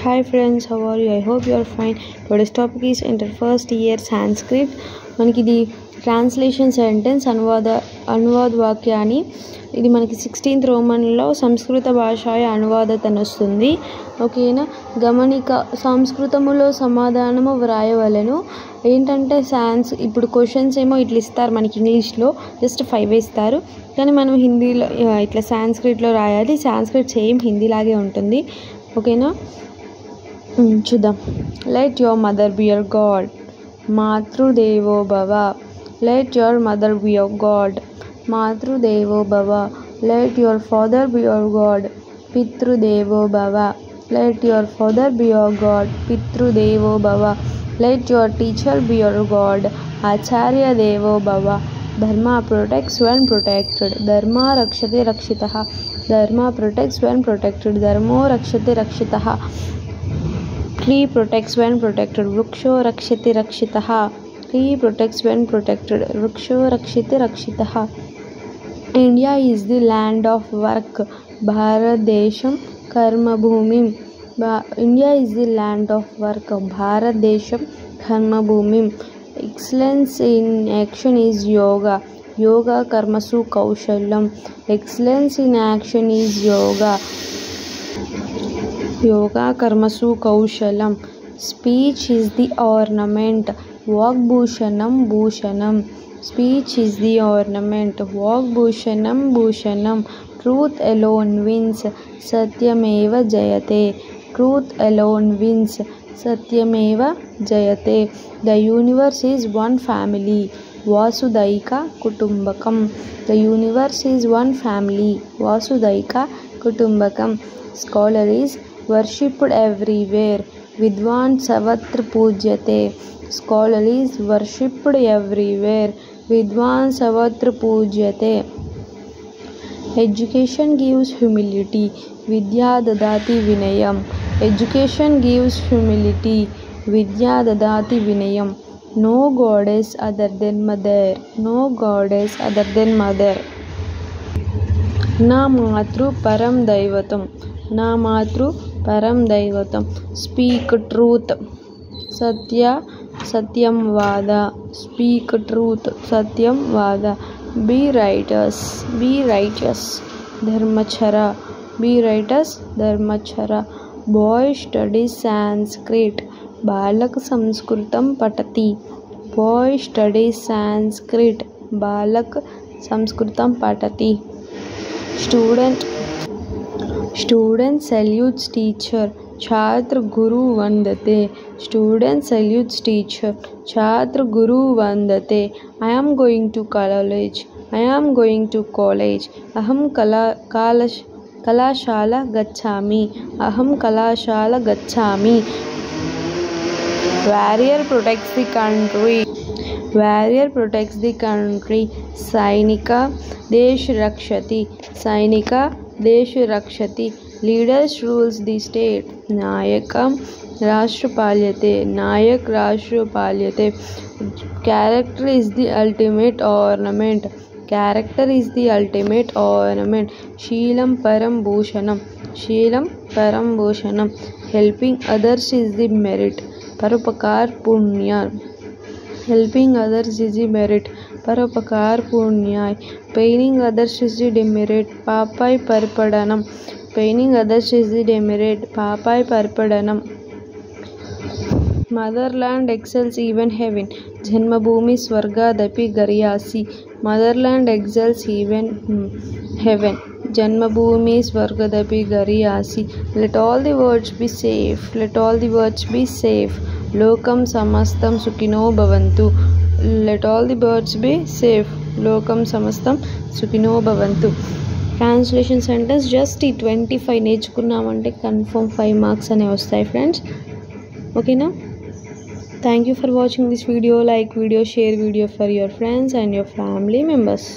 Hi friends, how are you? I hope you are fine. Today's topic is inter first year Sanskrit. మనకి ఇది translation sentence అనువాద వాక్యాన్ని ఇది మనకి 16th రోమన్లో సంస్కృత భాషాయ అనువాదత వస్తుంది. ఓకేనా, గమనిక సంస్కృతములో సమాధానము వ్రాయవలను. ఏంటంటే ఇప్పుడు క్వశ్చన్స్ ఏమో ఇట్లా ఇస్తారు, మనకి ఇంగ్లీష్లో జస్ట్ 5 ఇస్తారు, కానీ మనం హిందీలో ఇట్లా సాంస్క్రిట్లో రాయాలి. సాంస్క్రిట్ సేమ్ హిందీలాగే ఉంటుంది. ఓకేనా, చూద్దాం. Let your mother be your god, మాతృదేవో భవ. Let your mother be your god, మాతృదేవో భవ. Let your father be your god, పితృదేవో భవ. Let your father be your god, పితృదేవో భవ. Let your teacher be your god, ఆచార్య దేవో భవ. ధర్మ ప్రొటెక్ట్స్ వెన్ ప్రొటెక్టెడ్, ధర్మ రక్షతే రక్షితః. ధర్మ ప్రొటెక్ట్స్ వెన్ ప్రొటెక్టెడ్, ధర్మో రక్షతే రక్షితః. Tree protects when protected, vriksho rakshati rakshitah. Tree protects when protected, vriksho rakshati rakshitah. India is the land of work, Bharat desham karma bhumim. India is the land of work, Bharat desham karma bhumim. Excellence in action is yoga, yoga karmasu kaushalam. Excellence in action is yoga, yoga karmasu kaushalam. Speech is the ornament, vagbhushanam bhushanam. Speech is the ornament, vagbhushanam bhushanam. Truth alone wins, satyameva jayate. Truth alone wins, satyameva jayate. The universe is one family, vasudhaika kutumbakam. The universe is one family, vasudhaika kutumbakam. Scholar is worshipped everywhere, vidwan savatra pujyate. Scholar is worshipped everywhere, vidwan savatra pujyate. Education gives humility, vidya dadati vinayam. Education gives humility, vidya dadati vinayam. No goddess other than mother, no goddess other than mother. Na matru param daivatam, na matru param daivatam. Speak truth, satya satyam vada. Speak truth, satyam vada. Be righteous, be righteous, dharmachara. Be righteous, dharmachara. Boy studies Sanskrit, balak samskritam patati. Boy studies Sanskrit, balak samskritam patati. Student salutes teacher, chhatra guru vandate. Student salutes teacher, chhatra guru vandate. I am going to college, I am going to college. Aham kalashala gacchami, aham kalashala gacchami. Warrior protects the country, warrior protects the country. Sainika desh rakshati, sainika desh rakshati. Leaders rules the state, nayakam rashtrapalyate, nayak rashtrapalyate. Character is the ultimate ornament, character is the ultimate ornament. Sheelam param bhushanam, sheelam param bhushanam. Helping others is the merit, parupakar punya. Helping others is the merit, parupakar punya. Paining others is the demerit, papai parpadanam. Paining others is the demerit, papai parpadanam. Motherland excels even heaven, Janmabhoomi swargadapi garyasi. Motherland excels even heaven, Janmabhoomi swargadapi garyasi. Let all the words be safe, let all the words be safe. Lokam samastam sukhino bhavantu. Let all the birds be safe, lokam samastam sukhino bhavantu. Translation sentence just ఈ 25 నేర్చుకున్నామంటే confirm 5 marks అనేవి వస్తాయి friends. ఓకేనా, thank you for watching this video. Like video, share video for your friends and your family members.